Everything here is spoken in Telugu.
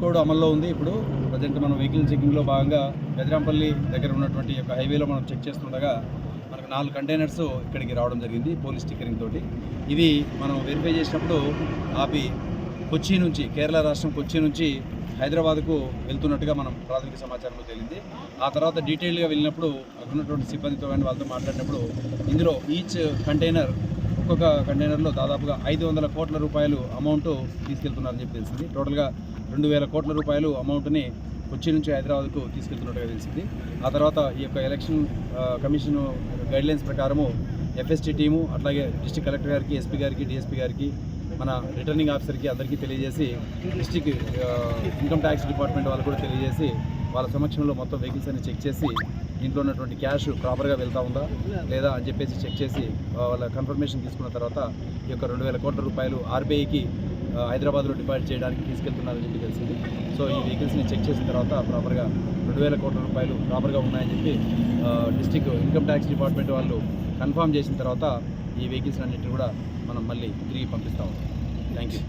కోడ్ అమల్లో ఉంది. ఇప్పుడు ప్రజెంట్ మనం వెహికల్ చెకింగ్లో భాగంగా బెదరాంపల్లి దగ్గర ఉన్నటువంటి యొక్క హైవేలో మనం చెక్ చేస్తుండగా మనకు 4 కంటైనర్స్ ఇక్కడికి రావడం జరిగింది పోలీస్ స్టిక్కరింగ్ తోటి. ఇవి మనం వెరిఫై చేసినప్పుడు ఆపి కొచ్చి నుంచి, కేరళ రాష్ట్రం కొచ్చి నుంచి హైదరాబాద్కు వెళ్తున్నట్టుగా మనం ప్రాథమిక సమాచారంలో తేలింది. ఆ తర్వాత డీటెయిల్గా వెళ్ళినప్పుడు అక్కడ ఉన్నటువంటి సిబ్బందితో కానీ వాళ్ళతో మాట్లాడినప్పుడు ఇందులో ఈచ్ కంటైనర్, ఒక్కొక్క కంటైనర్లో దాదాపుగా 500 కోట్ల రూపాయలు అమౌంట్ తీసుకెళ్తున్నారని చెప్పి తెలిసింది. టోటల్గా 2000 కోట్ల రూపాయలు అమౌంట్ని కొచ్చి నుంచి హైదరాబాద్కు తీసుకెళ్తున్నట్టుగా తెలిసింది. ఆ తర్వాత ఈ యొక్క ఎలక్షన్ కమిషన్ గైడ్లైన్స్ ప్రకారము ఎఫ్ఎస్టీ టీము, అట్లాగే డిస్ట్రిక్ట్ కలెక్టర్ గారికి, ఎస్పీ గారికి, డిఎస్పీ గారికి, మన రిటర్నింగ్ ఆఫీసర్కి అందరికీ తెలియజేసి, డిస్ట్రిక్ట్ ఇన్కమ్ ట్యాక్స్ డిపార్ట్మెంట్ వాళ్ళకు కూడా తెలియజేసి వాళ్ళ సమక్షంలో మొత్తం వెహికల్స్ అన్ని చెక్ చేసి ఇంట్లో ఉన్నటువంటి క్యాష్ ప్రాపర్గా వెళ్తూ ఉందా లేదా అని చెప్పేసి చెక్ చేసి వాళ్ళ కన్ఫర్మేషన్ తీసుకున్న తర్వాత ఈ యొక్క 2000 కోట్ల రూపాయలు ఆర్బీఐకి హైదరాబాద్లో డిపాజిట్ చేయడానికి తీసుకెళ్తున్నారని చెప్పి తెలిసింది. సో ఈ వెహికల్స్ని చెక్ చేసిన తర్వాత ప్రాపర్గా 2000 కోట్ల రూపాయలు ప్రాపర్గా ఉన్నాయని చెప్పి డిస్ట్రిక్ట్ ఇన్కమ్ ట్యాక్స్ డిపార్ట్మెంట్ వాళ్ళు కన్ఫర్మ్ చేసిన తర్వాత ఈ వెహికల్స్ అన్నింటినీ కూడా మనం మళ్ళీ తిరిగి పంపిస్తాము. Thank you.